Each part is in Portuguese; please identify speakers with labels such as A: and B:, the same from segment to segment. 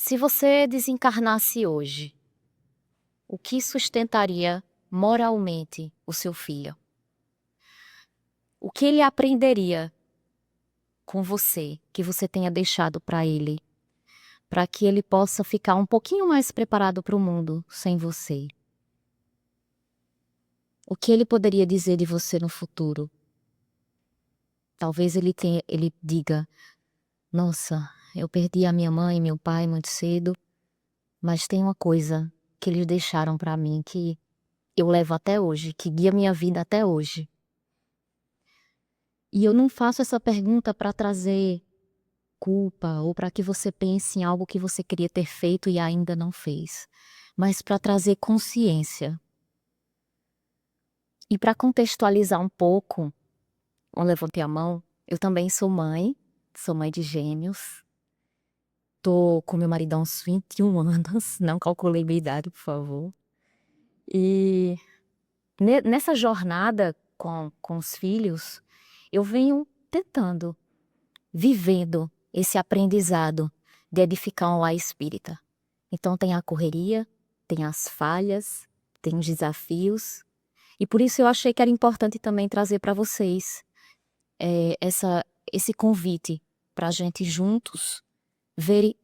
A: Se você desencarnasse hoje, o que sustentaria moralmente o seu filho? O que ele aprenderia com você, que você tenha deixado para ele, para que ele possa ficar um pouquinho mais preparado para o mundo sem você? O que ele poderia dizer de você no futuro? Talvez ele diga: nossa, eu perdi a minha mãe e meu pai muito cedo, mas tem uma coisa que eles deixaram para mim que eu levo até hoje, que guia minha vida até hoje. E eu não faço essa pergunta para trazer culpa ou para que você pense em algo que você queria ter feito e ainda não fez, mas para trazer consciência. E para contextualizar um pouco, eu levantei a mão, eu também sou mãe de gêmeos. Tô com meu marido há uns 21 anos, não calculei minha idade, por favor. E nessa jornada com os filhos, eu venho tentando, vivendo esse aprendizado de edificar um lar espírita. Então tem a correria, tem as falhas, tem os desafios, e por isso eu achei que era importante também trazer para vocês esse convite para a gente juntos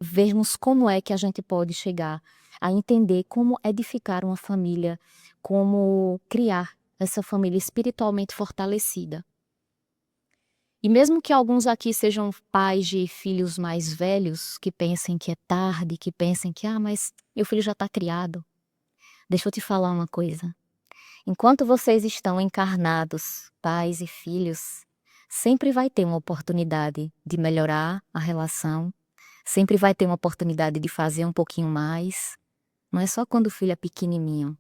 A: vermos como é que a gente pode chegar a entender como edificar uma família, como criar essa família espiritualmente fortalecida. E mesmo que alguns aqui sejam pais de filhos mais velhos, que pensem que é tarde, que pensem que, mas meu filho já está criado. Deixa eu te falar uma coisa. Enquanto vocês estão encarnados, pais e filhos, sempre vai ter uma oportunidade de melhorar a relação, sempre vai ter uma oportunidade de fazer um pouquinho mais. Não é só quando o filho é pequenininho.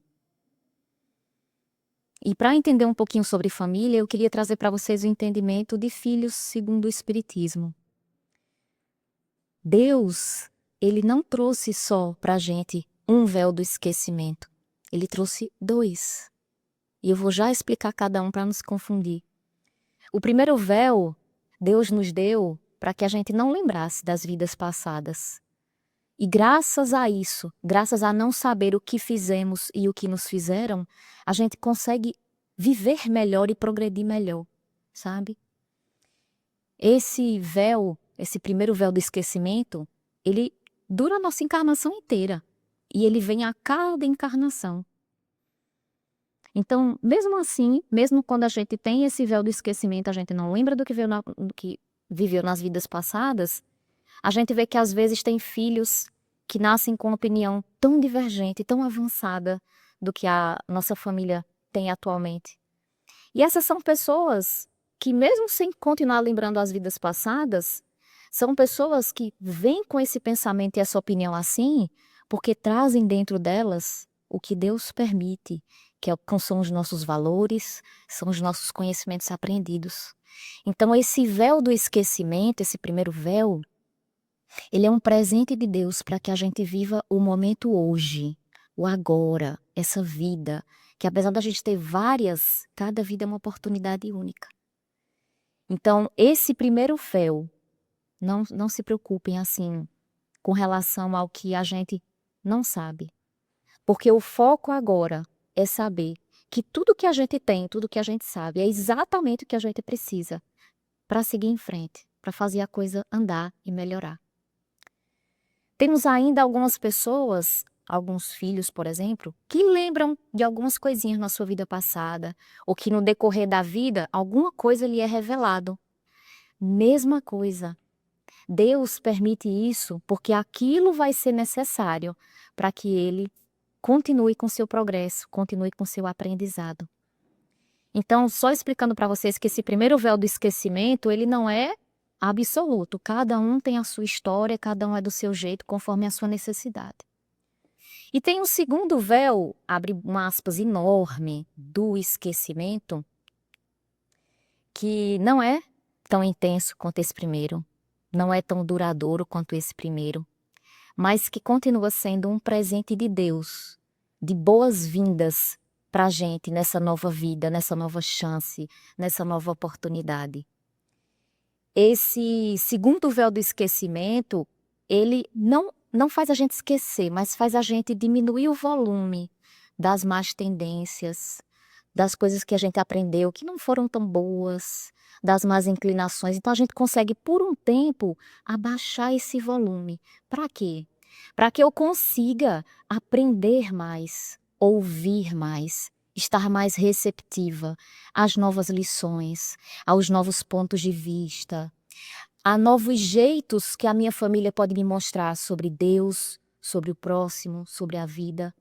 A: E para entender um pouquinho sobre família, eu queria trazer para vocês o entendimento de filhos segundo o Espiritismo. Deus, ele não trouxe só para a gente um véu do esquecimento. Ele trouxe dois. E eu vou já explicar cada um para não se confundir. O primeiro véu, Deus nos deu para que a gente não lembrasse das vidas passadas. E graças a isso, graças a não saber o que fizemos e o que nos fizeram, a gente consegue viver melhor e progredir melhor, sabe? Esse véu, esse primeiro véu do esquecimento, ele dura a nossa encarnação inteira. E ele vem a cada encarnação. Então, mesmo assim, mesmo quando a gente tem esse véu do esquecimento, a gente não lembra do que viveu nas vidas passadas, a gente vê que às vezes tem filhos que nascem com uma opinião tão divergente, tão avançada do que a nossa família tem atualmente. E essas são pessoas que, mesmo sem continuar lembrando as vidas passadas, são pessoas que vêm com esse pensamento e essa opinião assim, porque trazem dentro delas o que Deus permite, são os nossos valores, são os nossos conhecimentos aprendidos. Então, esse véu do esquecimento, esse primeiro véu, ele é um presente de Deus para que a gente viva o momento hoje, o agora, essa vida, que apesar da gente ter várias, cada vida é uma oportunidade única. Então, esse primeiro véu, não se preocupem assim com relação ao que a gente não sabe. Porque o foco agora é saber que tudo que a gente tem, tudo que a gente sabe, é exatamente o que a gente precisa para seguir em frente, para fazer a coisa andar e melhorar. Temos ainda algumas pessoas, alguns filhos, por exemplo, que lembram de algumas coisinhas na sua vida passada, ou que no decorrer da vida, alguma coisa lhe é revelado. Mesma coisa. Deus permite isso porque aquilo vai ser necessário para que ele continue com seu progresso, continue com seu aprendizado. Então, só explicando para vocês que esse primeiro véu do esquecimento, ele não é absoluto. Cada um tem a sua história, cada um é do seu jeito, conforme a sua necessidade. E tem um segundo véu, abre uma aspas enorme, do esquecimento, que não é tão intenso quanto esse primeiro, não é tão duradouro quanto esse primeiro, mas que continua sendo um presente de Deus, de boas-vindas para a gente nessa nova vida, nessa nova chance, nessa nova oportunidade. Esse segundo véu do esquecimento, ele não não faz a gente esquecer, mas faz a gente diminuir o volume das más tendências, das coisas que a gente aprendeu que não foram tão boas, das más inclinações. Então a gente consegue, por um tempo, abaixar esse volume. Para quê? Para que eu consiga aprender mais, ouvir mais, estar mais receptiva às novas lições, aos novos pontos de vista, a novos jeitos que a minha família pode me mostrar sobre Deus, sobre o próximo, sobre a vida.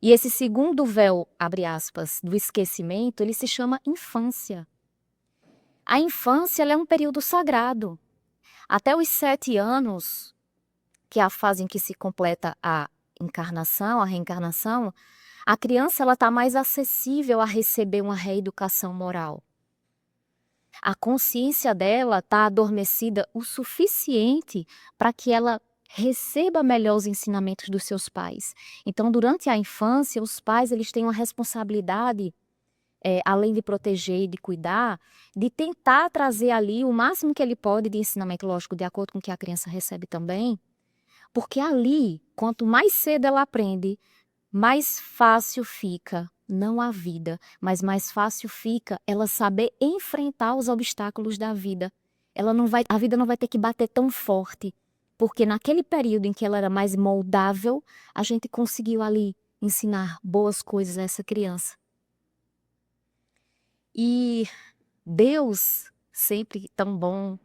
A: E esse segundo véu, abre aspas, do esquecimento, ele se chama infância. A infância ela é um período sagrado. Até os 7 anos, que é a fase em que se completa a encarnação, a reencarnação, a criança está mais acessível a receber uma reeducação moral. A consciência dela está adormecida o suficiente para que ela receba melhor os ensinamentos dos seus pais. Então, durante a infância, os pais eles têm uma responsabilidade, além de proteger e de cuidar, de tentar trazer ali o máximo que ele pode de ensinamento, lógico, de acordo com o que a criança recebe também, porque ali, quanto mais cedo ela aprende, mais fácil fica, não a vida, mas mais fácil fica ela saber enfrentar os obstáculos da vida. A vida não vai ter que bater tão forte, porque naquele período em que ela era mais moldável, a gente conseguiu ali ensinar boas coisas a essa criança. E Deus, sempre tão bom,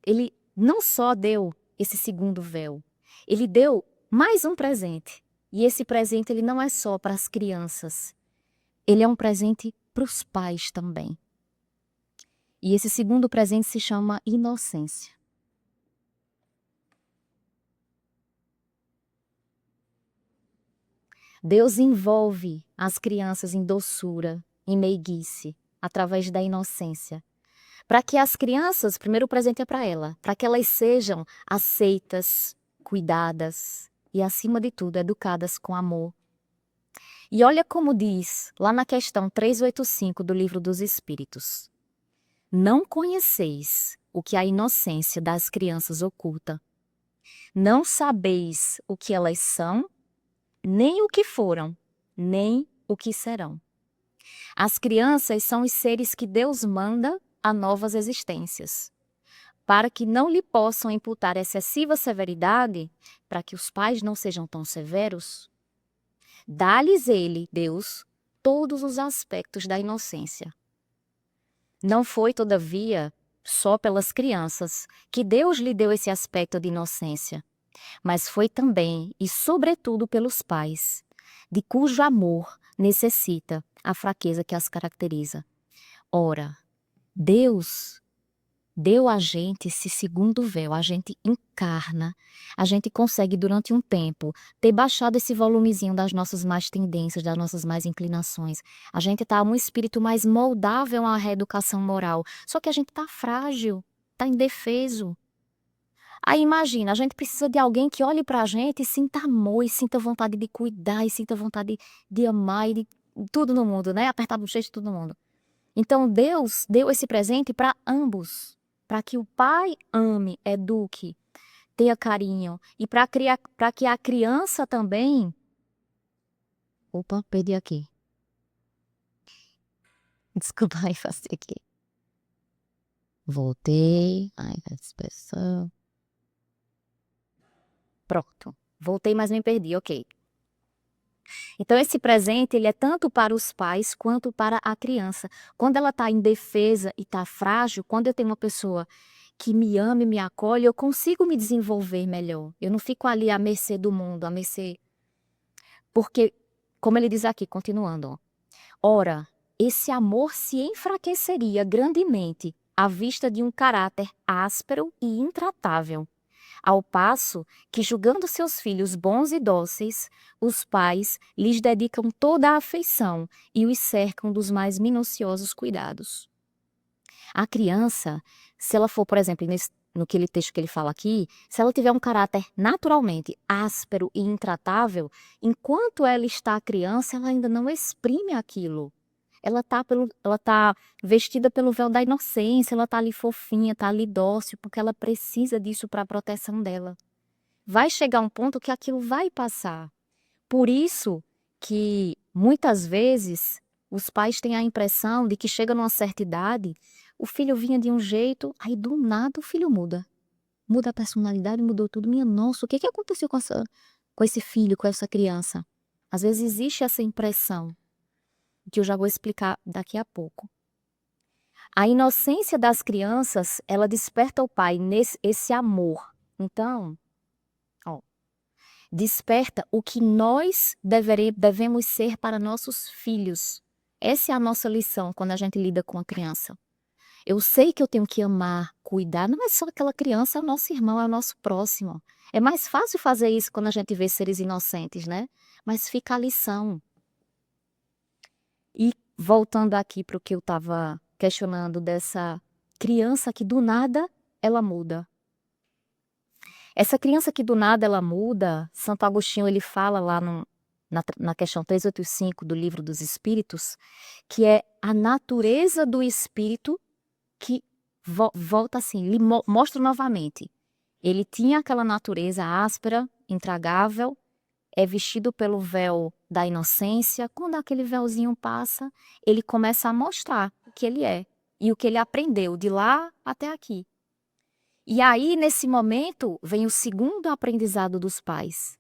A: ele não só deu esse segundo véu, ele deu mais um presente. E esse presente ele não é só para as crianças, ele é um presente para os pais também. E esse segundo presente se chama inocência. Deus envolve as crianças em doçura, em meiguice, através da inocência. Para que as crianças, primeiro o presente é para ela, para que elas sejam aceitas, cuidadas e, acima de tudo, educadas com amor. E olha como diz lá na questão 385 do Livro dos Espíritos: não conheceis o que a inocência das crianças oculta, não sabeis o que elas são, nem o que foram, nem o que serão. As crianças são os seres que Deus manda a novas existências, para que não lhe possam imputar excessiva severidade, para que os pais não sejam tão severos. Dá-lhes ele, Deus, todos os aspectos da inocência. Não foi, todavia, só pelas crianças que Deus lhe deu esse aspecto de inocência, mas foi também e sobretudo pelos pais, de cujo amor necessita a fraqueza que as caracteriza. Ora, Deus deu a gente esse segundo véu, a gente encarna, a gente consegue durante um tempo ter baixado esse volumezinho das nossas más tendências, das nossas más inclinações. A gente tá um espírito mais moldável à reeducação moral, só que a gente tá frágil, tá indefeso. Aí imagina, a gente precisa de alguém que olhe pra gente e sinta amor, e sinta vontade de cuidar, e sinta vontade de amar e de tudo no mundo, né? Apertar a bochecha de todo mundo. Então Deus deu esse presente para ambos, para que o pai ame, eduque, tenha carinho e para que a criança também. Opa, perdi aqui. Desculpa aí, fazer aqui. Voltei. Ai, pessoa. Pronto. Voltei, mas me perdi, ok. Então esse presente ele é tanto para os pais quanto para a criança. Quando ela está indefesa e está frágil, quando eu tenho uma pessoa que me ama e me acolhe, eu consigo me desenvolver melhor. Eu não fico ali à mercê do mundo, à mercê. Porque, como ele diz aqui, continuando, ó, ora, esse amor se enfraqueceria grandemente à vista de um caráter áspero e intratável. Ao passo que, julgando seus filhos bons e dóceis, os pais lhes dedicam toda a afeição e os cercam dos mais minuciosos cuidados. A criança, se ela for, por exemplo, no aquele texto que ele fala aqui, se ela tiver um caráter naturalmente áspero e intratável, enquanto ela está criança, ela ainda não exprime aquilo. Ela tá vestida pelo véu da inocência, ela tá ali fofinha, tá ali dócil, porque ela precisa disso para a proteção dela. vai chegar um ponto que aquilo vai passar. Por isso que, muitas vezes, os pais têm a impressão de que chega numa certa idade, o filho vinha de um jeito, aí do nada o filho muda. Muda a personalidade, mudou tudo. Minha nossa, o que aconteceu com esse filho, com essa criança? Às vezes existe essa impressão, que eu já vou explicar daqui a pouco. A inocência das crianças, ela desperta o pai esse amor. Então, ó, desperta o que nós devemos ser para nossos filhos. Essa é a nossa lição quando a gente lida com a criança. Eu sei que eu tenho que amar, cuidar, não é só aquela criança, é o nosso irmão, é o nosso próximo. É mais fácil fazer isso quando a gente vê seres inocentes, né? Mas fica a lição. E voltando aqui para o que eu estava questionando dessa criança que do nada ela muda. Essa criança que do nada ela muda, Santo Agostinho ele fala lá na questão 385 do Livro dos Espíritos, que é a natureza do espírito que volta assim, lhe mostra novamente. Ele tinha aquela natureza áspera, intragável, é vestido pelo véu da inocência. Quando aquele véuzinho passa, ele começa a mostrar o que ele é e o que ele aprendeu de lá até aqui. E aí, nesse momento, vem o segundo aprendizado dos pais.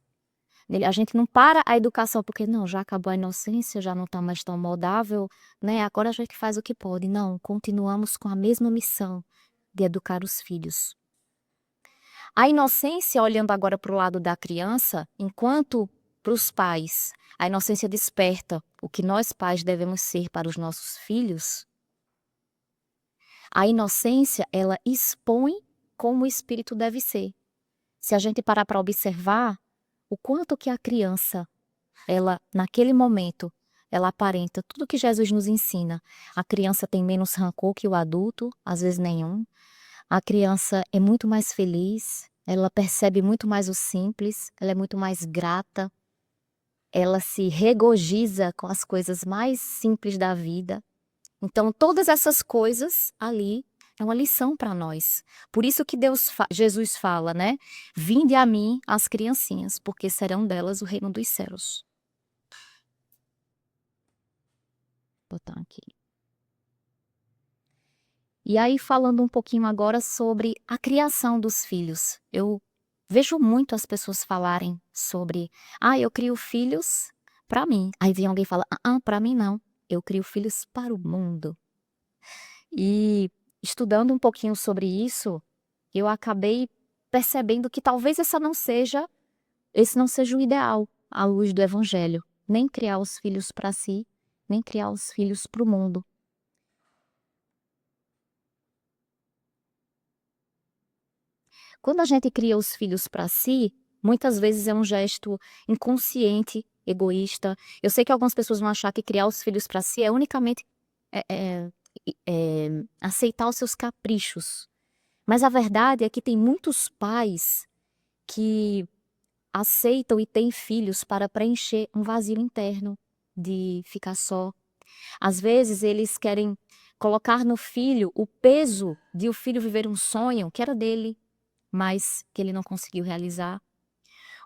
A: A gente não para a educação porque, não, já acabou a inocência, já não está mais tão moldável, né? Agora a gente faz o que pode. Não, continuamos com a mesma missão de educar os filhos. A inocência, olhando agora para o lado da criança, enquanto para os pais, a inocência desperta o que nós pais devemos ser para os nossos filhos. A inocência, ela expõe como o espírito deve ser. Se a gente parar para observar o quanto que a criança, ela, naquele momento, ela aparenta tudo que Jesus nos ensina. A criança tem menos rancor que o adulto, às vezes nenhum. A criança é muito mais feliz, ela percebe muito mais o simples, ela é muito mais grata, ela se regozija com as coisas mais simples da vida. Então, todas essas coisas ali é uma lição para nós. Por isso que Jesus fala, né? Vinde a mim as criancinhas, porque serão delas o reino dos céus. Vou botar aqui. E aí, falando um pouquinho agora sobre a criação dos filhos. Eu vejo muito as pessoas falarem sobre, eu crio filhos para mim. Aí vem alguém e fala, para mim não. Eu crio filhos para o mundo. E estudando um pouquinho sobre isso, eu acabei percebendo que talvez esse não seja o ideal à luz do Evangelho. Nem criar os filhos para si, nem criar os filhos para o mundo. Quando a gente cria os filhos para si, muitas vezes é um gesto inconsciente, egoísta. Eu sei que algumas pessoas vão achar que criar os filhos para si é unicamente aceitar os seus caprichos. Mas a verdade é que tem muitos pais que aceitam e têm filhos para preencher um vazio interno de ficar só. Às vezes eles querem colocar no filho o peso de o filho viver um sonho que era dele, mas que ele não conseguiu realizar.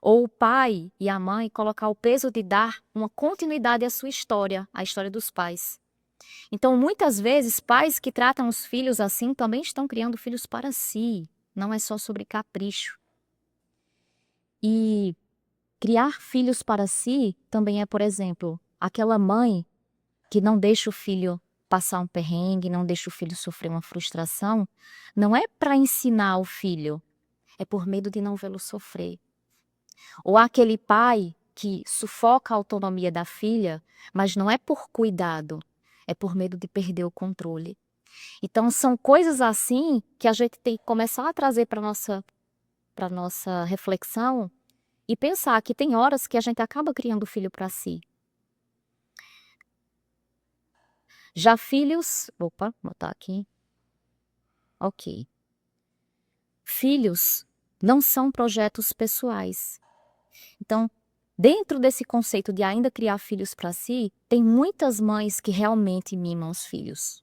A: Ou o pai e a mãe colocar o peso de dar uma continuidade à sua história, à história dos pais. Então, muitas vezes, pais que tratam os filhos assim também estão criando filhos para si. Não é só sobre capricho. E criar filhos para si também é, por exemplo, aquela mãe que não deixa o filho passar um perrengue, não deixa o filho sofrer uma frustração, não é para ensinar o filho, é por medo de não vê-lo sofrer. Ou aquele pai que sufoca a autonomia da filha, mas não é por cuidado, é por medo de perder o controle. Então, são coisas assim que a gente tem que começar a trazer para nossa reflexão e pensar que tem horas que a gente acaba criando o filho para si. Já filhos... Opa, vou botar aqui. Ok. Filhos não são projetos pessoais. Então, dentro desse conceito de ainda criar filhos para si, tem muitas mães que realmente mimam os filhos.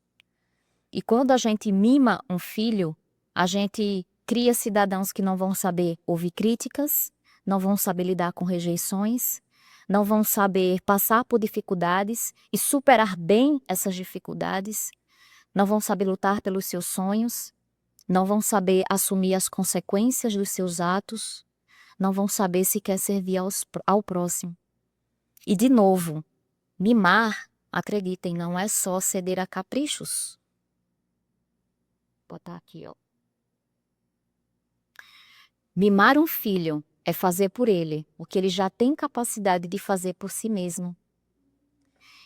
A: E quando a gente mima um filho, a gente cria cidadãos que não vão saber ouvir críticas, não vão saber lidar com rejeições, não vão saber passar por dificuldades e superar bem essas dificuldades, não vão saber lutar pelos seus sonhos, não vão saber assumir as consequências dos seus atos, não vão saber se quer servir ao próximo. E, de novo, mimar, acreditem, não é só ceder a caprichos. Vou botar aqui, ó. Mimar um filho é fazer por ele o que ele já tem capacidade de fazer por si mesmo.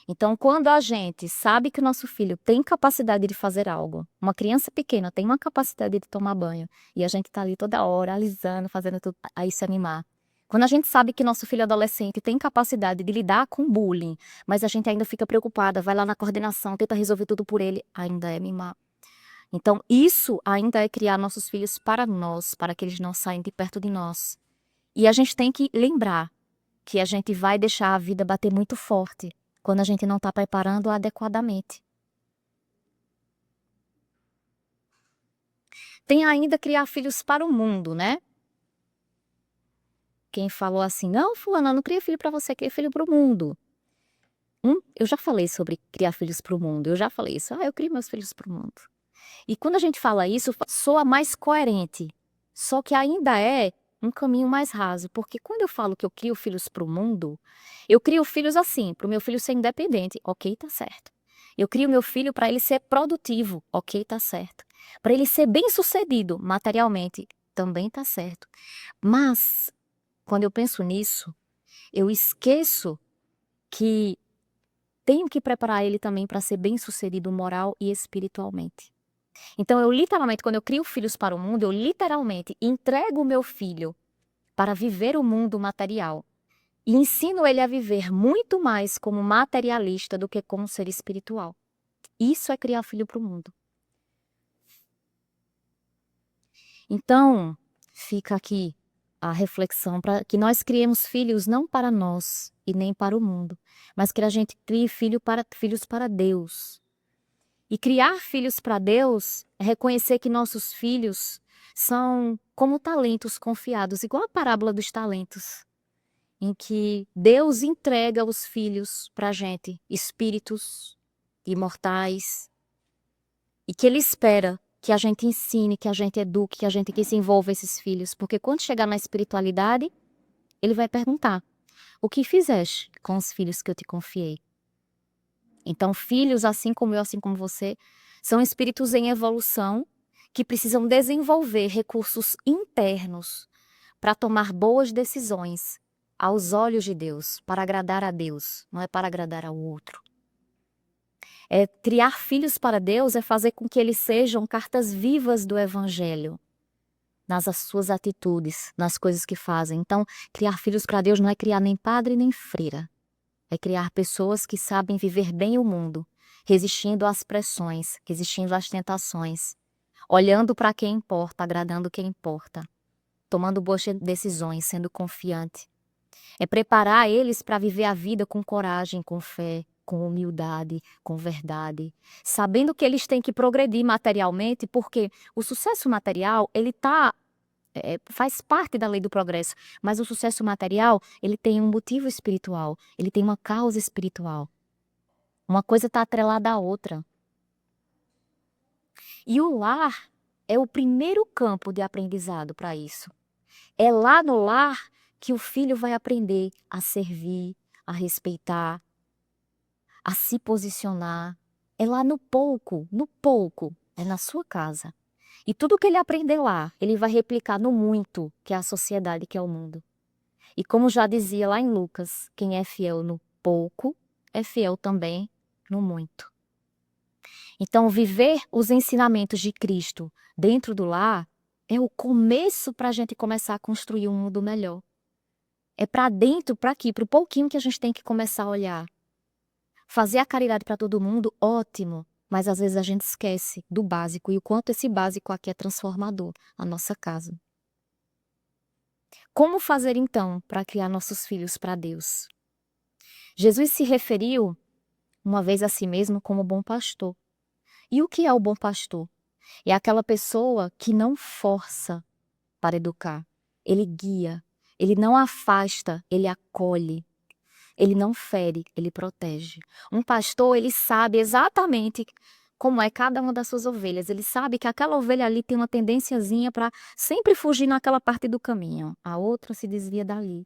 A: Então, quando a gente sabe que o nosso filho tem capacidade de fazer algo, uma criança pequena tem uma capacidade de tomar banho, e a gente tá ali toda hora, alisando, fazendo tudo, aí isso é mimar. Quando a gente sabe que nosso filho adolescente tem capacidade de lidar com bullying, mas a gente ainda fica preocupada, vai lá na coordenação, tenta resolver tudo por ele, ainda é mimar. Então, isso ainda é criar nossos filhos para nós, para que eles não saiam de perto de nós. E a gente tem que lembrar que a gente vai deixar a vida bater muito forte quando a gente não está preparando adequadamente. Tem ainda criar filhos para o mundo, né? Quem falou assim, não, fulana, não cria filho para você, cria filho para o mundo. Eu já falei sobre criar filhos para o mundo, eu já falei isso, eu crio meus filhos para o mundo. E quando a gente fala isso, soa mais coerente, só que ainda é um caminho mais raso, porque quando eu falo que eu crio filhos para o mundo, eu crio filhos assim, para o meu filho ser independente, ok, tá certo. Eu crio meu filho para ele ser produtivo, ok, tá certo. Para ele ser bem-sucedido materialmente, também tá certo. Mas, quando eu penso nisso, eu esqueço que tenho que preparar ele também para ser bem-sucedido moral e espiritualmente. Então, eu literalmente, quando eu crio filhos para o mundo, eu literalmente entrego o meu filho para viver o mundo material e ensino ele a viver muito mais como materialista do que como ser espiritual. Isso é criar filho para o mundo. Então, fica aqui a reflexão para que nós criemos filhos não para nós e nem para o mundo, mas que a gente crie filhos para Deus. E criar filhos para Deus é reconhecer que nossos filhos são como talentos confiados, igual a parábola dos talentos, em que Deus entrega os filhos para a gente, espíritos imortais, e que Ele espera que a gente ensine, que a gente eduque, que a gente desenvolva esses filhos, porque quando chegar na espiritualidade, Ele vai perguntar, o que fizeste com os filhos que eu te confiei? Então, filhos, assim como eu, assim como você, são espíritos em evolução que precisam desenvolver recursos internos para tomar boas decisões aos olhos de Deus, para agradar a Deus, não é para agradar ao outro. Criar filhos para Deus é fazer com que eles sejam cartas vivas do Evangelho, nas suas atitudes, nas coisas que fazem. Então, criar filhos para Deus não é criar nem padre nem freira. É criar pessoas que sabem viver bem o mundo, resistindo às pressões, resistindo às tentações, olhando para quem importa, agradando quem importa, tomando boas decisões, sendo confiante. É preparar eles para viver a vida com coragem, com fé, com humildade, com verdade, sabendo que eles têm que progredir materialmente, porque o sucesso material, ele faz parte da lei do progresso, mas o sucesso material, ele tem um motivo espiritual, ele tem uma causa espiritual. Uma coisa está atrelada à outra. E o lar é o primeiro campo de aprendizado para isso. É lá no lar que o filho vai aprender a servir, a respeitar, a se posicionar. É lá no pouco, é na sua casa. E tudo que ele aprender lá, ele vai replicar no muito, que é a sociedade, que é o mundo. E como já dizia lá em Lucas, quem é fiel no pouco, é fiel também no muito. Então, viver os ensinamentos de Cristo dentro do lar é o começo para a gente começar a construir um mundo melhor. É para dentro, para aqui, para o pouquinho que a gente tem que começar a olhar. Fazer a caridade para todo mundo, ótimo. Mas às vezes a gente esquece do básico e o quanto esse básico aqui é transformador, a nossa casa. Como fazer então para criar nossos filhos para Deus? Jesus se referiu uma vez a si mesmo como bom pastor. E o que é o bom pastor? É aquela pessoa que não força para educar. Ele guia, ele não afasta, ele acolhe. Ele não fere, ele protege. Um pastor, ele sabe exatamente como é cada uma das suas ovelhas. Ele sabe que aquela ovelha ali tem uma tendênciazinha para sempre fugir naquela parte do caminho. A outra se desvia dali.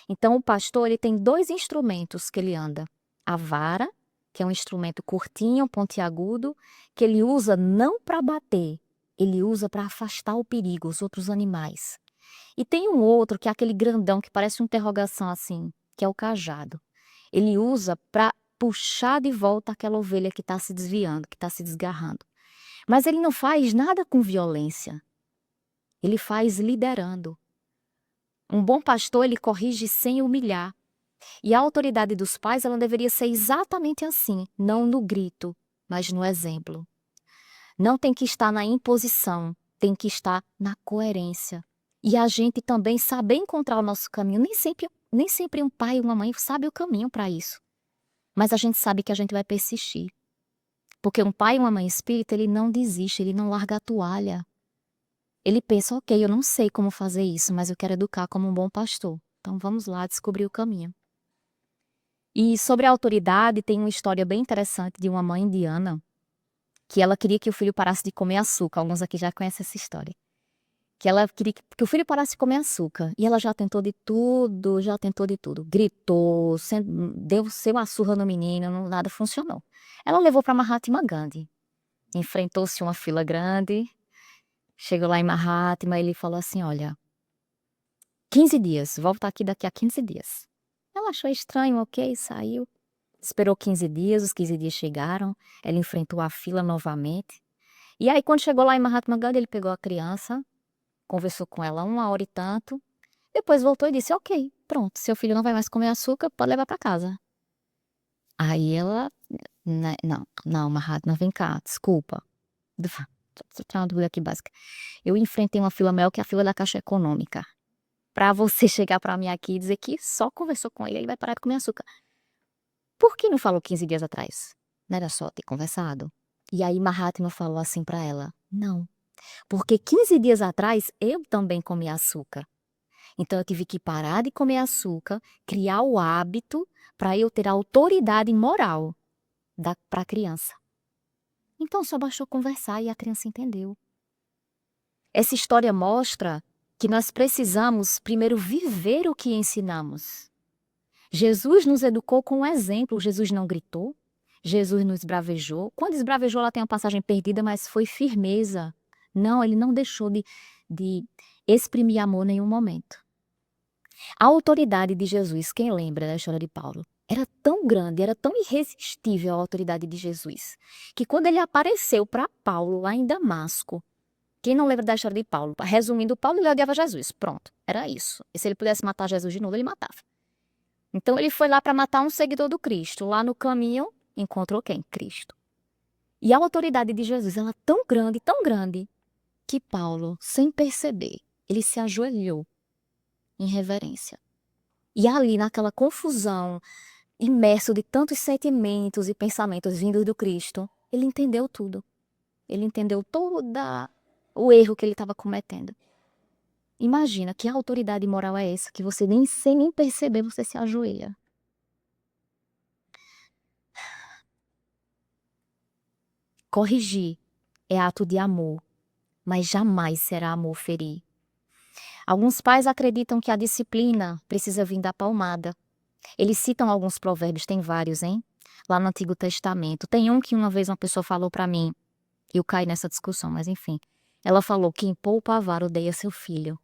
A: Então, o pastor, ele tem 2 instrumentos que ele anda. A vara, que é um instrumento curtinho, pontiagudo, que ele usa não para bater, ele usa para afastar o perigo, os outros animais. E tem um outro, que é aquele grandão, que parece uma interrogação assim, que é o cajado. Ele usa para puxar de volta aquela ovelha que está se desviando, que está se desgarrando. Mas ele não faz nada com violência. Ele faz liderando. Um bom pastor, ele corrige sem humilhar. E a autoridade dos pais, ela deveria ser exatamente assim, não no grito, mas no exemplo. Não tem que estar na imposição, tem que estar na coerência. E a gente também saber encontrar o nosso caminho. Nem sempre um pai e uma mãe sabe o caminho para isso. Mas a gente sabe que a gente vai persistir. Porque um pai e uma mãe espírita, ele não desiste, ele não larga a toalha. Ele pensa, ok, eu não sei como fazer isso, mas eu quero educar como um bom pastor. Então vamos lá descobrir o caminho. E sobre a autoridade, tem uma história bem interessante de uma mãe indiana, que ela queria que o filho parasse de comer açúcar. Alguns aqui já conhecem essa história. Que ela queria que o filho parasse de comer açúcar. E ela já tentou de tudo, já tentou de tudo. Gritou, deu seu uma surra no menino, nada funcionou. Ela levou para Mahatma Gandhi. Enfrentou-se uma fila grande. Chegou lá em Mahatma, ele falou assim, olha, 15 dias, volta aqui daqui a 15 dias. Ela achou estranho, ok, saiu. Esperou 15 dias, os 15 dias chegaram. Ela enfrentou a fila novamente. E aí, quando chegou lá em Mahatma Gandhi, ele pegou a criança, conversou com ela 1 hora e tanto, depois voltou e disse, ok, pronto, seu filho não vai mais comer açúcar, pode levar para casa. Aí ela, não, Mahatma, vem cá, desculpa. Tem uma dúvida aqui básica. Eu enfrentei uma fila maior que a fila da Caixa Econômica. Para você chegar para mim aqui e dizer que só conversou com ele vai parar de comer açúcar. Por que não falou 15 dias atrás? Não era só ter conversado? E aí Mahatma falou assim para ela, não, porque 15 dias atrás eu também comi açúcar. Então eu tive que parar de comer açúcar, criar o hábito para eu ter a autoridade moral para a criança. Então só bastou conversar e a criança entendeu. Essa história mostra que nós precisamos primeiro viver o que ensinamos. Jesus nos educou com um exemplo. Jesus não gritou, Jesus nos esbravejou. Quando esbravejou, ela tem uma passagem perdida, mas foi firmeza. Não, ele não deixou de exprimir amor em nenhum momento. A autoridade de Jesus, quem lembra da história de Paulo, era tão grande, era tão irresistível a autoridade de Jesus, que quando ele apareceu para Paulo lá em Damasco, quem não lembra da história de Paulo? Resumindo, Paulo ele odiava Jesus, pronto, era isso. E se ele pudesse matar Jesus de novo, ele matava. Então ele foi lá para matar um seguidor do Cristo. Lá no caminho, encontrou quem? Cristo. E a autoridade de Jesus, ela é tão grande, que Paulo, sem perceber, ele se ajoelhou em reverência. E ali, naquela confusão, imerso de tantos sentimentos e pensamentos vindos do Cristo, ele entendeu tudo. Ele entendeu todo o erro que ele estava cometendo. Imagina que autoridade moral é essa, que você sem nem perceber, você se ajoelha. Corrigir é ato de amor, mas jamais será amor ferir. Alguns pais acreditam que a disciplina precisa vir da palmada. Eles citam alguns provérbios, tem vários, hein? Lá no Antigo Testamento. Tem um que uma vez uma pessoa falou para mim, eu caí nessa discussão, mas enfim. Ela falou: quem poupa a vara odeia seu filho.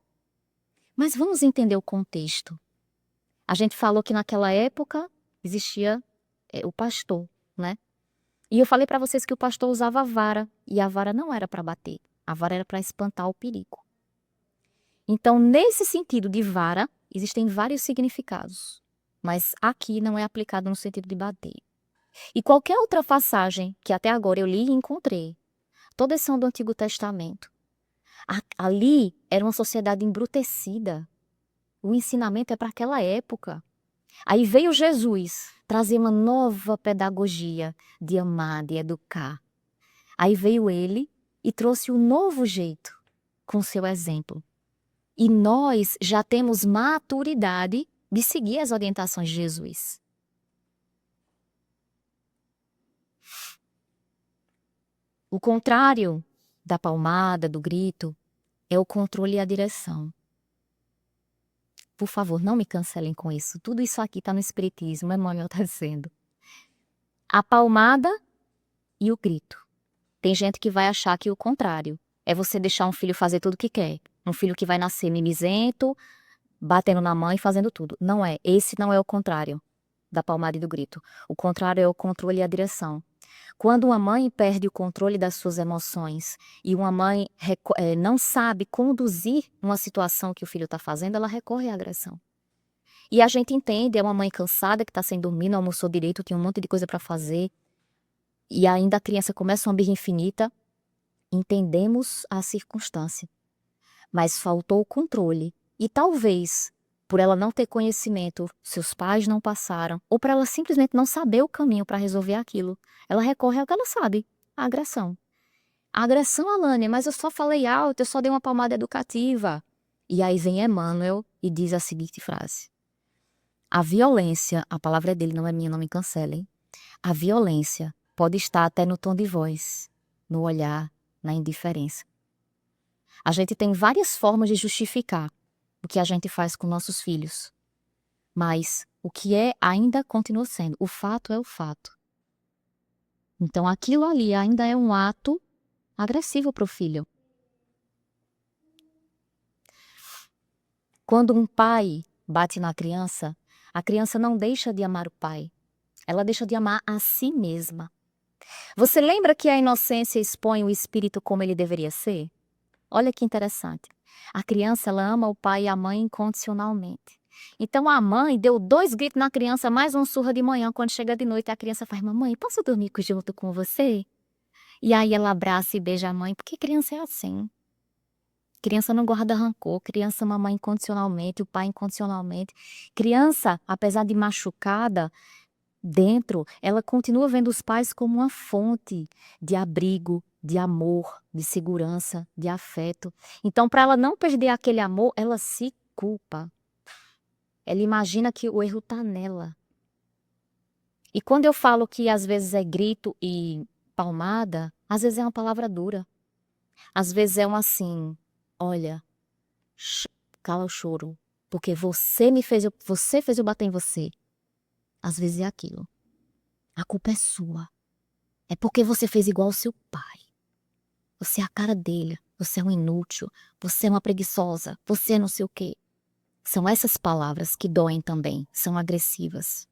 A: Mas vamos entender o contexto. A gente falou que naquela época existia o pastor, né? E eu falei para vocês que o pastor usava a vara, e a vara não era para bater, a vara era para espantar o perigo. Então, nesse sentido de vara, existem vários significados, mas aqui não é aplicado no sentido de bater. E qualquer outra passagem que até agora eu li e encontrei, todas são do Antigo Testamento. Ali era uma sociedade embrutecida. O ensinamento é para aquela época. Aí veio Jesus trazer uma nova pedagogia de amar, de educar. Aí veio ele e trouxe um novo jeito com seu exemplo. E nós já temos maturidade de seguir as orientações de Jesus. O contrário da palmada, do grito, é o controle e a direção. Por favor, não me cancelem com isso. Tudo isso aqui está no Espiritismo, Emmanuel está dizendo. A palmada e o grito. Tem gente que vai achar que o contrário é você deixar um filho fazer tudo o que quer. Um filho que vai nascer mimizento, batendo na mãe, fazendo tudo. Não é. Esse não é o contrário da palmada e do grito. O contrário é o controle e a direção. Quando uma mãe perde o controle das suas emoções e uma mãe não sabe conduzir uma situação que o filho está fazendo, ela recorre à agressão. E a gente entende, é uma mãe cansada que está sem dormir, não almoçou direito, tinha um monte de coisa para fazer, e ainda a criança começa uma birra infinita. Entendemos a circunstância, mas faltou o controle. E talvez, por ela não ter conhecimento, seus pais não passaram, ou por ela simplesmente não saber o caminho para resolver aquilo, ela recorre ao que ela sabe, a agressão. A agressão, Alane, mas eu só falei alto, eu só dei uma palmada educativa. E aí vem Emmanuel e diz a seguinte frase. A violência, a palavra é dele, não é minha, não me cancelem. A violência pode estar até no tom de voz, no olhar, na indiferença. A gente tem várias formas de justificar o que a gente faz com nossos filhos. Mas o que é ainda continua sendo. O fato é o fato. Então aquilo ali ainda é um ato agressivo para o filho. Quando um pai bate na criança, a criança não deixa de amar o pai. Ela deixa de amar a si mesma. Você lembra que a inocência expõe o espírito como ele deveria ser? Olha que interessante. A criança, ela ama o pai e a mãe incondicionalmente. Então a mãe deu 2 gritos na criança, mais uma surra de manhã. Quando chega de noite, a criança faz: mamãe, posso dormir junto com você? E aí ela abraça e beija a mãe, porque criança é assim. Criança não guarda rancor, criança ama a mãe incondicionalmente, o pai incondicionalmente. Criança, apesar de machucada dentro, ela continua vendo os pais como uma fonte de abrigo, de amor, de segurança, de afeto. Então, para ela não perder aquele amor, ela se culpa. Ela imagina que o erro está nela. E quando eu falo que às vezes é grito e palmada, às vezes é uma palavra dura. Às vezes é um assim, olha, cala o choro, porque você fez eu bater em você. Às vezes é aquilo. A culpa é sua. É porque você fez igual ao seu pai. Você é a cara dele. Você é um inútil. Você é uma preguiçosa. Você é não sei o quê. São essas palavras que doem também. São agressivas.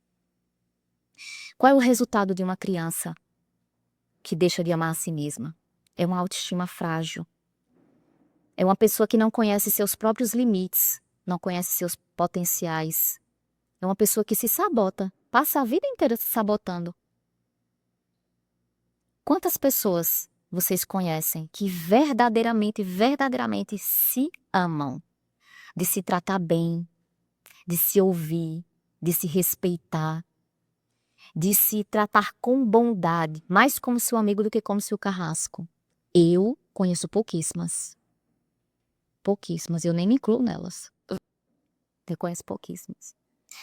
A: Qual é o resultado de uma criança que deixa de amar a si mesma? É uma autoestima frágil. É uma pessoa que não conhece seus próprios limites. Não conhece seus potenciais. É uma pessoa que se sabota. Passa a vida inteira se sabotando. Quantas pessoas vocês conhecem que verdadeiramente se amam? De se tratar bem, de se ouvir, de se respeitar, de se tratar com bondade, mais como seu amigo do que como seu carrasco. Eu conheço pouquíssimas. Pouquíssimas, eu nem me incluo nelas. Eu conheço pouquíssimas.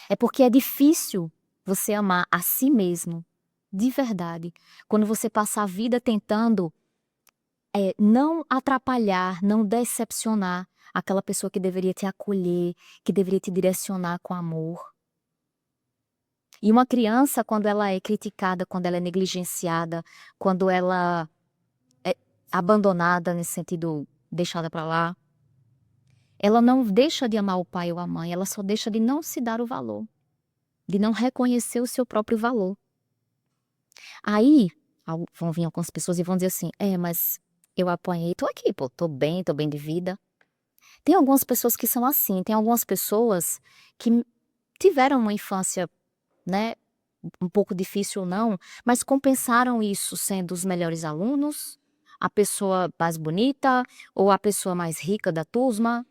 A: É porque é difícil você amar a si mesmo, de verdade, quando você passa a vida tentando não atrapalhar, não decepcionar aquela pessoa que deveria te acolher, que deveria te direcionar com amor. E uma criança, quando ela é criticada, quando ela é negligenciada, quando ela é abandonada, nesse sentido, deixada para lá, ela não deixa de amar o pai ou a mãe, ela só deixa de não se dar o valor, de não reconhecer o seu próprio valor. Aí, vão vir algumas pessoas e vão dizer assim, mas eu apanhei, tô aqui, pô, tô bem de vida. Tem algumas pessoas que são assim, tem algumas pessoas que tiveram uma infância, né, um pouco difícil ou não, mas compensaram isso sendo os melhores alunos, a pessoa mais bonita ou a pessoa mais rica da turma.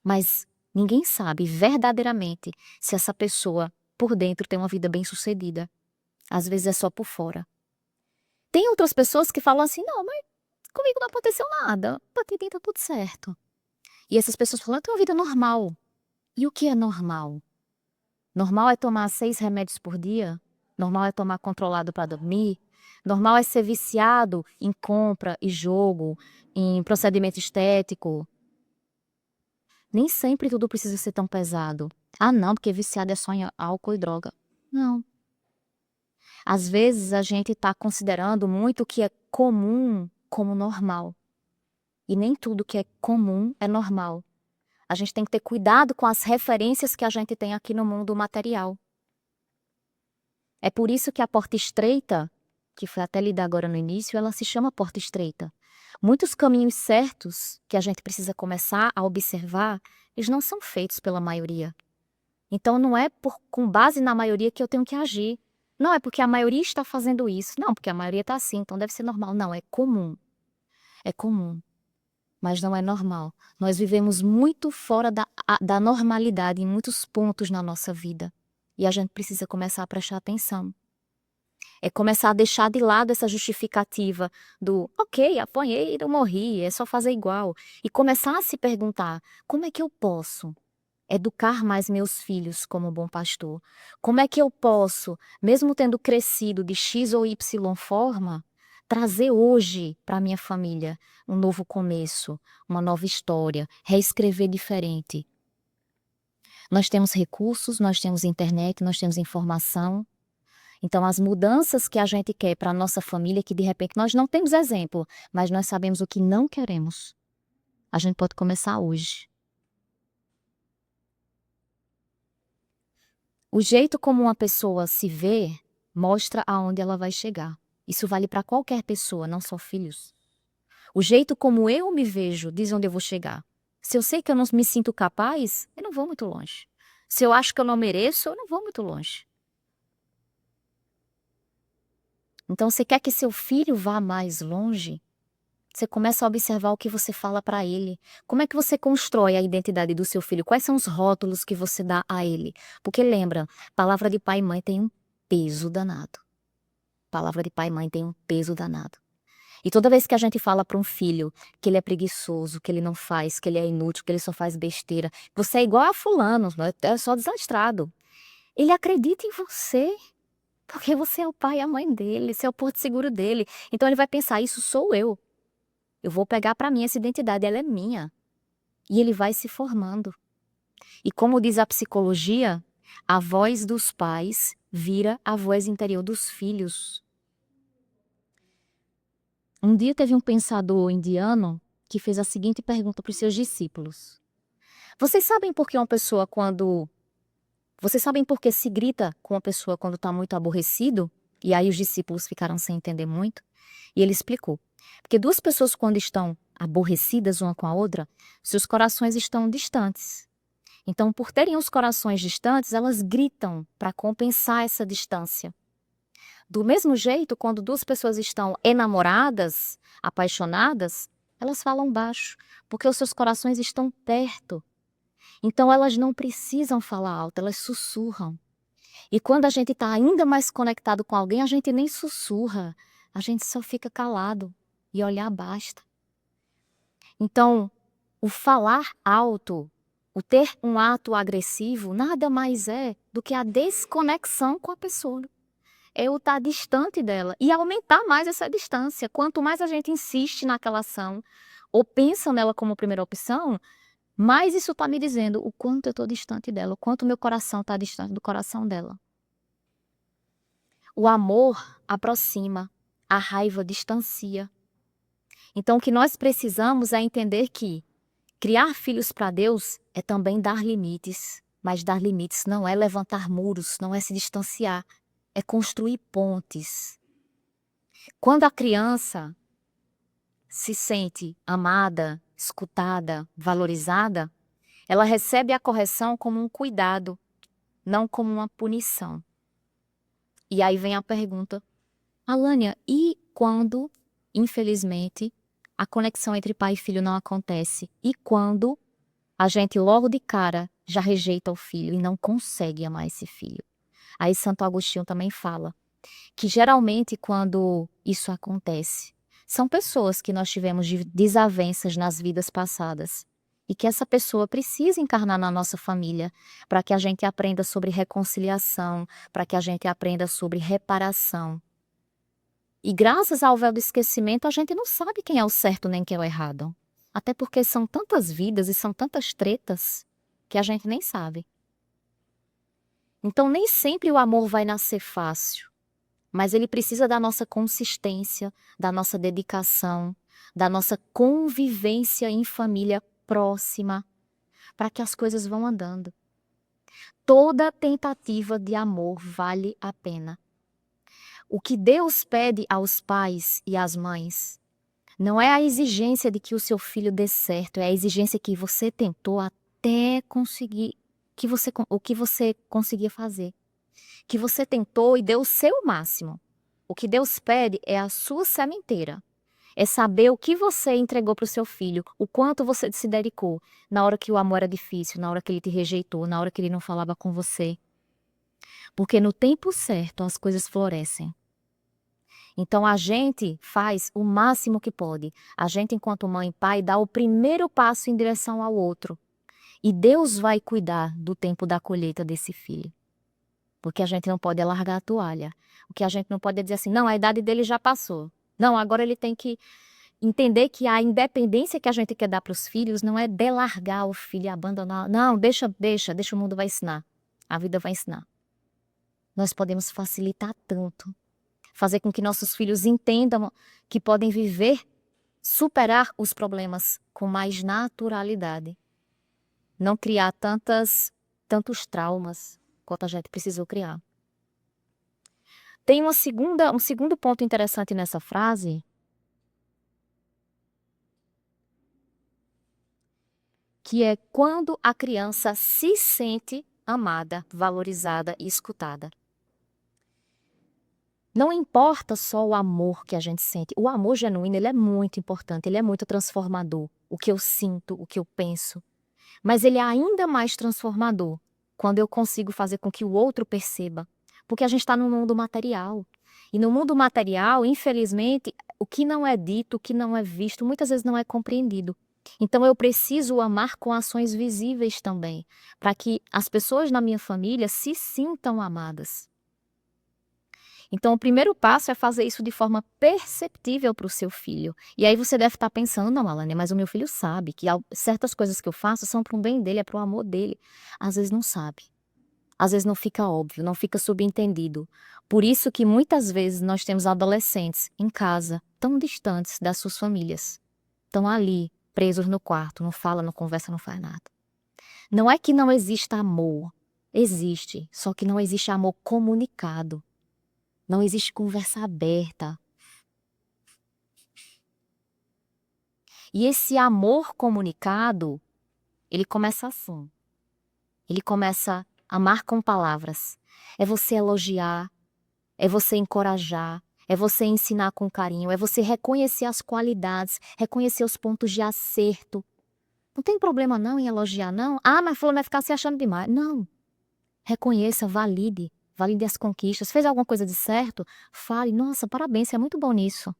A: Mas ninguém sabe verdadeiramente se essa pessoa por dentro tem uma vida bem-sucedida. Às vezes é só por fora. Tem outras pessoas que falam assim, não, mas Comigo não aconteceu nada, pra ti tá tudo certo. E essas pessoas falam: "Eu tenho uma vida normal". E o que é normal? Normal é tomar 6 remédios por dia? Normal é tomar controlado para dormir? Normal é ser viciado em compra e jogo, em procedimento estético? Nem sempre tudo precisa ser tão pesado. "Ah não, porque viciado é só em álcool e droga". Não. Às vezes a gente está considerando muito o que é comum como normal, e nem tudo que é comum é normal. A gente tem que ter cuidado com as referências que a gente tem aqui no mundo material. É por isso que a porta estreita, que foi até lida agora no início, ela se chama porta estreita. Muitos caminhos certos que a gente precisa começar a observar, eles não são feitos pela maioria. Então não é com base na maioria que eu tenho que agir. Não é porque a maioria está fazendo isso. Não, porque a maioria está assim, então deve ser normal. Não, é comum. É comum, mas não é normal. Nós vivemos muito fora da normalidade em muitos pontos na nossa vida. E a gente precisa começar a prestar atenção. É começar a deixar de lado essa justificativa do: "Ok, apanhei e não morri, é só fazer igual". E começar a se perguntar: "Como é que eu posso educar mais meus filhos como bom pastor? Como é que eu posso, mesmo tendo crescido de X ou Y forma, trazer hoje para minha família um novo começo, uma nova história, reescrever diferente?". Nós temos recursos, nós temos internet, nós temos informação. Então as mudanças que a gente quer para a nossa família, que de repente nós não temos exemplo, mas nós sabemos o que não queremos, a gente pode começar hoje. O jeito como uma pessoa se vê, mostra aonde ela vai chegar. Isso vale para qualquer pessoa, não só filhos. O jeito como eu me vejo diz onde eu vou chegar. Se eu sei que eu não me sinto capaz, eu não vou muito longe. Se eu acho que eu não mereço, eu não vou muito longe. Então, você quer que seu filho vá mais longe? Você começa a observar o que você fala para ele. Como é que você constrói a identidade do seu filho? Quais são os rótulos que você dá a ele? Porque lembra, palavra de pai e mãe tem um peso danado. Palavra de pai e mãe tem um peso danado. E toda vez que a gente fala para um filho que ele é preguiçoso, que ele não faz, que ele é inútil, que ele só faz besteira, você é igual a fulano, é só desastrado. Ele acredita em você, porque você é o pai e a mãe dele, você é o porto seguro dele. Então ele vai pensar: isso sou eu. Eu vou pegar para mim essa identidade, ela é minha. E ele vai se formando. E como diz a psicologia, a voz dos pais vira a voz interior dos filhos. Um dia teve um pensador indiano que fez a seguinte pergunta para os seus discípulos: Vocês sabem por que uma pessoa quando... Vocês sabem por que se grita com uma pessoa quando está muito aborrecido? E aí os discípulos ficaram sem entender muito. E ele explicou: porque duas pessoas quando estão aborrecidas uma com a outra, seus corações estão distantes. Então, por terem os corações distantes, elas gritam para compensar essa distância. Do mesmo jeito, quando duas pessoas estão enamoradas, apaixonadas, elas falam baixo, porque os seus corações estão perto. Então elas não precisam falar alto, elas sussurram. E quando a gente está ainda mais conectado com alguém, a gente nem sussurra, a gente só fica calado e olhar basta. Então, o falar alto, o ter um ato agressivo, nada mais é do que a desconexão com a pessoa. É o estar distante dela e aumentar mais essa distância. Quanto mais a gente insiste naquela ação ou pensa nela como primeira opção, mais isso está me dizendo o quanto eu estou distante dela, o quanto meu coração está distante do coração dela. O amor aproxima, a raiva distancia. Então o que nós precisamos é entender que criar filhos para Deus é também dar limites, mas dar limites não é levantar muros, não é se distanciar, é construir pontes. Quando a criança se sente amada, escutada, valorizada, ela recebe a correção como um cuidado, não como uma punição. E aí vem a pergunta: Alânia, e quando, infelizmente, a conexão entre pai e filho não acontece? E quando a gente logo de cara já rejeita o filho e não consegue amar esse filho? Aí Santo Agostinho também fala que geralmente quando isso acontece, São pessoas que nós tivemos desavenças nas vidas passadas e que essa pessoa precisa encarnar na nossa família para que a gente aprenda sobre reconciliação, para que a gente aprenda sobre reparação. E graças ao véu do esquecimento, a gente não sabe quem é o certo nem quem é o errado. Até porque são tantas vidas e são tantas tretas que a gente nem sabe. Então, nem sempre o amor vai nascer fácil, mas ele precisa da nossa consistência, da nossa dedicação, da nossa convivência em família próxima, para que as coisas vão andando. Toda tentativa de amor vale a pena. O que Deus pede aos pais e às mães não é a exigência de que o seu filho dê certo, é a exigência que você tentou até conseguir o que você conseguia fazer. Que você tentou e deu o seu máximo. O que Deus pede é a sua sementeira. É saber o que você entregou para o seu filho, o quanto você se dedicou na hora que o amor era difícil, na hora que ele te rejeitou, na hora que ele não falava com você. Porque no tempo certo as coisas florescem. Então a gente faz o máximo que pode. A gente, enquanto mãe e pai, dá o primeiro passo em direção ao outro. E Deus vai cuidar do tempo da colheita desse filho. Porque a gente não pode largar a toalha. O que a gente não pode é dizer assim, não, a idade dele já passou. Não, agora ele tem que entender que a independência que a gente quer dar para os filhos não é delargar o filho e abandonar. Não, deixa, o mundo vai ensinar. A vida vai ensinar. Nós podemos facilitar tanto. Fazer com que nossos filhos entendam que podem viver, superar os problemas com mais naturalidade. Não criar tantos traumas quanto a gente precisou criar. Tem um segundo ponto interessante nessa frase, que é quando a criança se sente amada, valorizada e escutada. Não importa só o amor que a gente sente. O amor genuíno, ele é muito importante, ele é muito transformador. O que eu sinto, o que eu penso. Mas ele é ainda mais transformador quando eu consigo fazer com que o outro perceba. Porque a gente está no mundo material. E no mundo material, infelizmente, o que não é dito, o que não é visto, muitas vezes não é compreendido. Então eu preciso amar com ações visíveis também, para que as pessoas na minha família se sintam amadas. Então, o primeiro passo é fazer isso de forma perceptível para o seu filho. E aí você deve estar pensando, não, Alane, mas o meu filho sabe que certas coisas que eu faço são para o bem dele, é para o amor dele. Às vezes não sabe. Às vezes não fica óbvio, não fica subentendido. Por isso que muitas vezes nós temos adolescentes em casa, tão distantes das suas famílias. Estão ali, presos no quarto, não fala, não conversa, não faz nada. Não é que não exista amor. Existe, só que não existe amor comunicado. Não existe conversa aberta. E esse amor comunicado, ele começa assim. Ele começa a amar com palavras. É você elogiar, é você encorajar, é você ensinar com carinho, é você reconhecer as qualidades, reconhecer os pontos de acerto. Não tem problema não em elogiar, não. Ah, mas fulano vai ficar se achando demais. Não. Reconheça, valide as conquistas. Fez alguma coisa de certo? Fale, nossa, parabéns, você é muito bom nisso.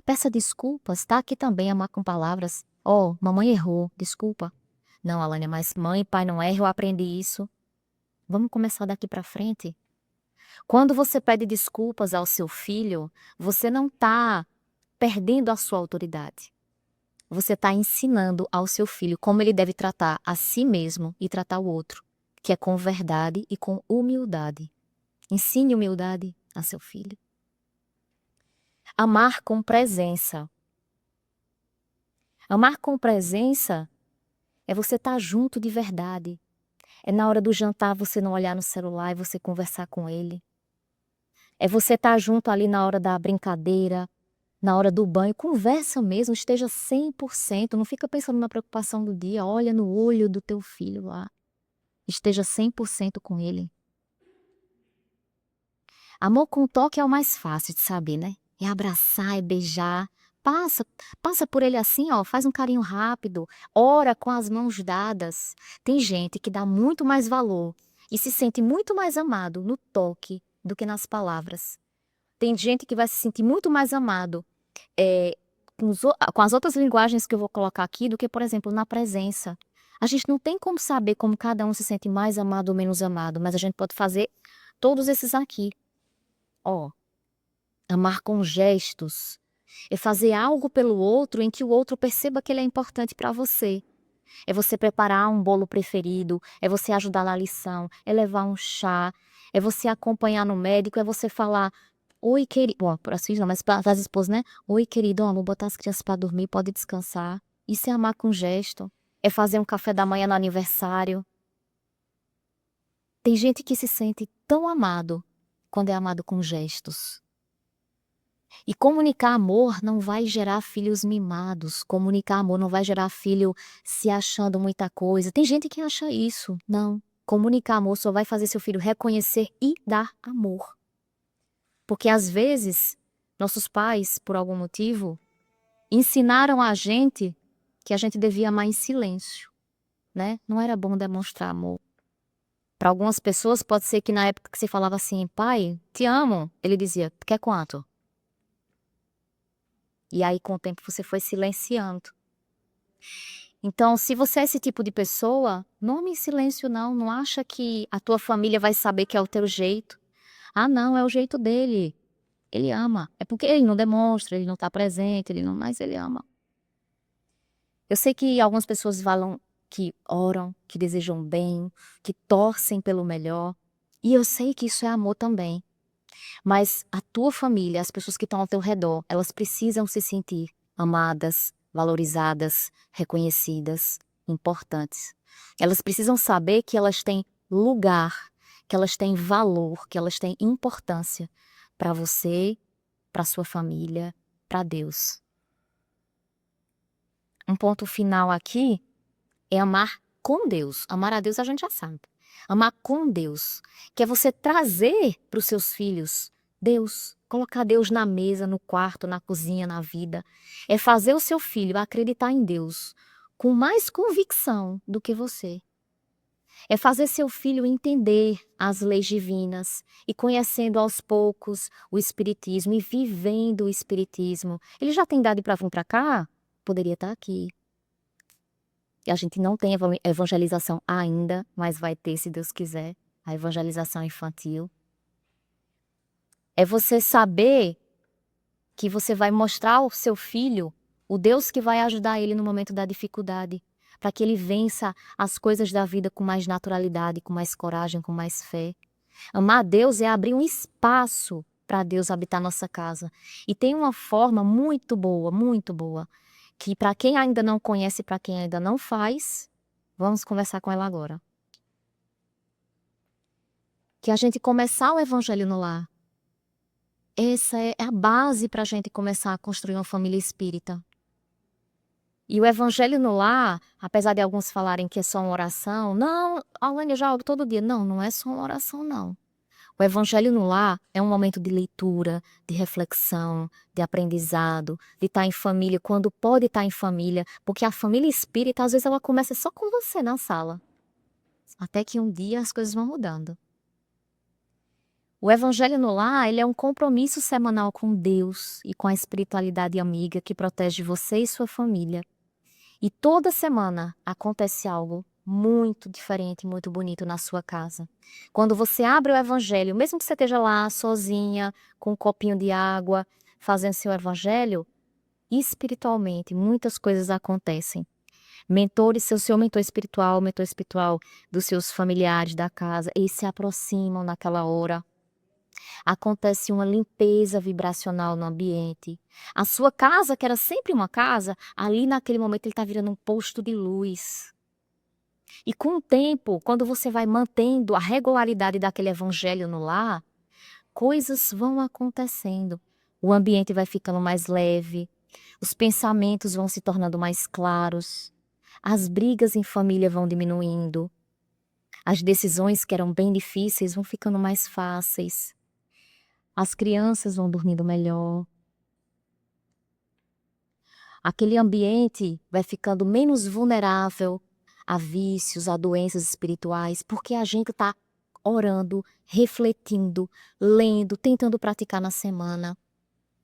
A: Peça desculpas, tá? Aqui também, amar com palavras. Oh, mamãe errou, desculpa. Não, Alane, mas mãe e pai não erram, eu aprendi isso. Vamos começar daqui para frente? Quando você pede desculpas ao seu filho, você não está perdendo a sua autoridade. Você está ensinando ao seu filho como ele deve tratar a si mesmo e tratar o outro, que é com verdade e com humildade. Ensine humildade a seu filho. Amar com presença. Amar com presença é você estar junto de verdade. É na hora do jantar você não olhar no celular e você conversar com ele. É você estar junto ali na hora da brincadeira, na hora do banho. Conversa mesmo, esteja 100%. Não fica pensando na preocupação do dia. Olha no olho do teu filho lá. Esteja 100% com ele. Amor com toque é o mais fácil de saber, né? É abraçar, é beijar. Passa por ele assim, ó, faz um carinho rápido, ora com as mãos dadas. Tem gente que dá muito mais valor e se sente muito mais amado no toque do que nas palavras. Tem gente que vai se sentir muito mais amado eh, com as outras linguagens que eu vou colocar aqui, do que, por exemplo, na presença. A gente não tem como saber como cada um se sente mais amado ou menos amado, mas a gente pode fazer todos esses aqui. Ó, amar com gestos é fazer algo pelo outro em que o outro perceba que ele é importante para você. É você preparar um bolo preferido, é você ajudar na lição, é levar um chá, é você acompanhar no médico, é você falar: "Oi, querido", bom, para as filhas não, mas para as esposas, né? "Oi, querido, ó, vou botar as crianças para dormir, pode descansar". Isso é amar com gesto. É fazer um café da manhã no aniversário. Tem gente que se sente tão amado quando é amado com gestos. E comunicar amor não vai gerar filhos mimados, comunicar amor não vai gerar filho se achando muita coisa. Tem gente que acha isso. Não. Comunicar amor só vai fazer seu filho reconhecer e dar amor. Porque às vezes, nossos pais, por algum motivo, ensinaram a gente que a gente devia amar em silêncio, né? Não era bom demonstrar amor. Para algumas pessoas pode ser que na época que você falava assim: "Pai, te amo", ele dizia: "Quer quanto?". E aí com o tempo você foi silenciando. Então, se você é esse tipo de pessoa, não ame em silêncio não, não acha que a tua família vai saber que é o teu jeito. "Ah não, é o jeito dele, ele ama". É porque ele não demonstra, ele não está presente, ele não, mas ele ama. Eu sei que algumas pessoas falam que oram, que desejam bem, que torcem pelo melhor, e eu sei que isso é amor também. Mas a tua família, as pessoas que estão ao teu redor, elas precisam se sentir amadas, valorizadas, reconhecidas, importantes. Elas precisam saber que elas têm lugar, que elas têm valor, que elas têm importância para você, para sua família, para Deus. Um ponto final aqui é amar com Deus. Amar a Deus a gente já sabe. Amar com Deus, que é você trazer para os seus filhos Deus, colocar Deus na mesa, no quarto, na cozinha, na vida. É fazer o seu filho acreditar em Deus com mais convicção do que você. É fazer seu filho entender as leis divinas e conhecendo aos poucos o Espiritismo e vivendo o Espiritismo. Ele já tem idade para vir para cá? Poderia estar aqui. A gente não tem evangelização ainda, mas vai ter, se Deus quiser, a evangelização infantil. É você saber que você vai mostrar ao seu filho o Deus que vai ajudar ele no momento da dificuldade, para que ele vença as coisas da vida com mais naturalidade, com mais coragem, com mais fé. Amar a Deus é abrir um espaço para Deus habitar nossa casa. E tem uma forma muito boa, que para quem ainda não conhece, para quem ainda não faz, vamos conversar com ela agora. Que a gente começar o evangelho no lar. Essa é a base para a gente começar a construir uma família espírita. E o evangelho no lar, apesar de alguns falarem que é só uma oração, não, Alane, eu já oro todo dia. Não, não é só uma oração, não. O evangelho no lar é um momento de leitura, de reflexão, de aprendizado, de estar em família, quando pode estar em família, porque a família espírita, às vezes, ela começa só com você na sala, até que um dia as coisas vão mudando. O evangelho no lar, ele é um compromisso semanal com Deus e com a espiritualidade amiga que protege você e sua família. E toda semana acontece algo muito diferente, muito bonito na sua casa. Quando você abre o evangelho, mesmo que você esteja lá sozinha, com um copinho de água, fazendo seu evangelho, espiritualmente muitas coisas acontecem. Mentores, seu mentor espiritual dos seus familiares da casa, eles se aproximam naquela hora. Acontece uma limpeza vibracional no ambiente. A sua casa, que era sempre uma casa, ali naquele momento ele está virando um posto de luz. E com o tempo, quando você vai mantendo a regularidade daquele evangelho no lar, coisas vão acontecendo. O ambiente vai ficando mais leve, os pensamentos vão se tornando mais claros, as brigas em família vão diminuindo, as decisões que eram bem difíceis vão ficando mais fáceis. As crianças vão dormindo melhor. Aquele ambiente vai ficando menos vulnerável a vícios, a doenças espirituais, porque a gente está orando, refletindo, lendo, tentando praticar na semana.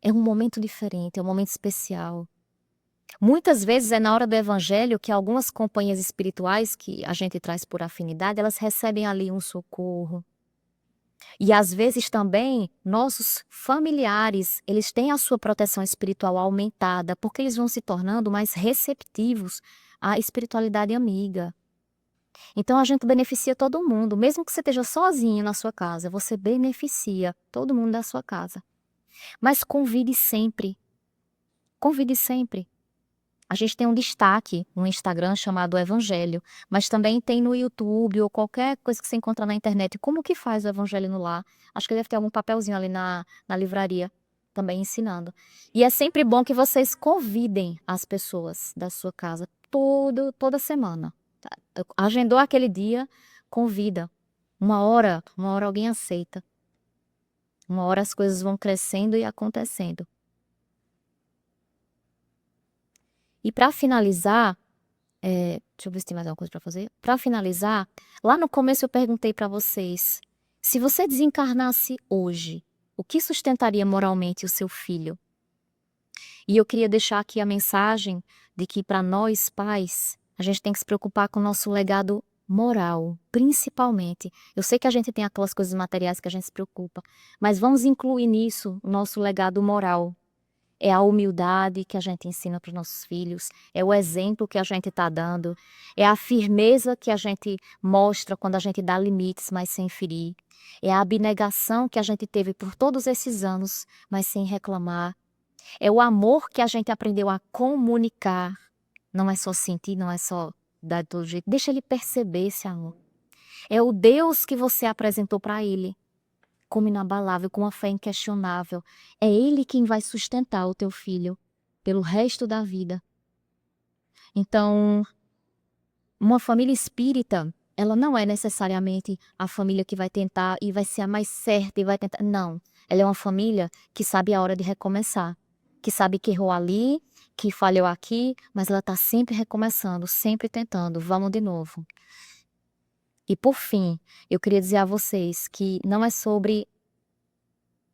A: É um momento diferente, é um momento especial. Muitas vezes é na hora do evangelho que algumas companhias espirituais que a gente traz por afinidade, elas recebem ali um socorro. E às vezes também nossos familiares, eles têm a sua proteção espiritual aumentada, porque eles vão se tornando mais receptivos à espiritualidade amiga. Então a gente beneficia todo mundo, mesmo que você esteja sozinho na sua casa, você beneficia todo mundo da sua casa. Mas convide sempre, convide sempre. A gente tem um destaque no Instagram chamado Evangelho, mas também tem no YouTube ou qualquer coisa que você encontra na internet. Como que faz o Evangelho no lar? Acho que deve ter algum papelzinho ali na livraria também ensinando. E é sempre bom que vocês convidem as pessoas da sua casa toda semana. Tá? Agendou aquele dia, convida. Uma hora alguém aceita. Uma hora as coisas vão crescendo e acontecendo. E para finalizar, deixa eu ver se tem mais alguma coisa para fazer. Para finalizar, lá no começo eu perguntei para vocês, se você desencarnasse hoje, o que sustentaria moralmente o seu filho? E eu queria deixar aqui a mensagem de que para nós pais, a gente tem que se preocupar com o nosso legado moral, principalmente. Eu sei que a gente tem aquelas coisas materiais que a gente se preocupa, mas vamos incluir nisso o nosso legado moral. É a humildade que a gente ensina para os nossos filhos, é o exemplo que a gente está dando, é a firmeza que a gente mostra quando a gente dá limites, mas sem ferir, é a abnegação que a gente teve por todos esses anos, mas sem reclamar, é o amor que a gente aprendeu a comunicar, não é só sentir, não é só dar de todo jeito, deixa ele perceber esse amor. É o Deus que você apresentou para ele, como inabalável, com uma fé inquestionável. É Ele quem vai sustentar o teu filho pelo resto da vida. Então, uma família espírita, ela não é necessariamente a família que vai tentar e vai ser a mais certa e vai tentar. Não. Ela é uma família que sabe a hora de recomeçar, que sabe que errou ali, que falhou aqui, mas ela está sempre recomeçando, sempre tentando. Vamos de novo. E por fim, eu queria dizer a vocês que não é sobre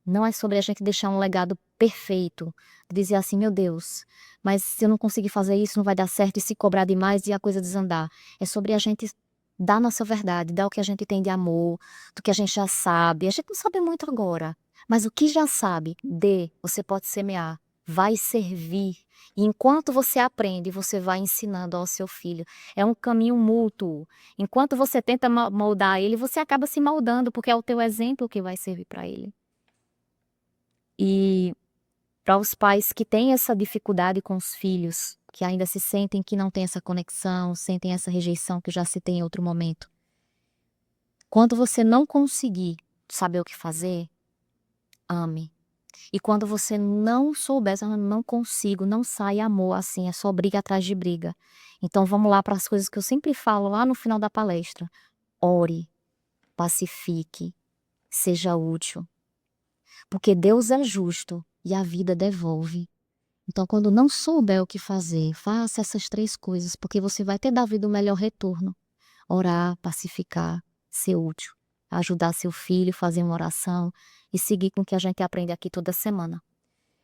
A: a gente deixar um legado perfeito, dizer assim, meu Deus, mas se eu não conseguir fazer isso, não vai dar certo, e se cobrar demais e a coisa desandar. É sobre a gente dar nossa verdade, dar o que a gente tem de amor, do que a gente já sabe. A gente não sabe muito agora, mas o que já sabe, dê, você pode semear, vai servir. E enquanto você aprende, você vai ensinando ao seu filho. É um caminho mútuo. Enquanto você tenta moldar ele, você acaba se moldando, porque é o teu exemplo que vai servir para ele. E para os pais que têm essa dificuldade com os filhos, que ainda se sentem que não tem essa conexão, sentem essa rejeição que eu já citei em outro momento. Quando você não conseguir saber o que fazer, ame. E quando você não souber, não consigo, não sai amor assim, é só briga atrás de briga. Então vamos lá para as coisas que eu sempre falo lá no final da palestra. Ore, pacifique, seja útil. Porque Deus é justo e a vida devolve. Então, quando não souber o que fazer, faça essas 3 coisas, porque você vai ter da vida o melhor retorno. Orar, pacificar, ser útil, ajudar seu filho, fazer uma oração e seguir com o que a gente aprende aqui toda semana.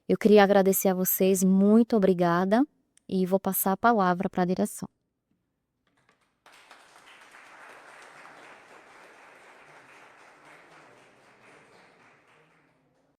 A: Eu queria agradecer a vocês, muito obrigada, e vou passar a palavra para a direção.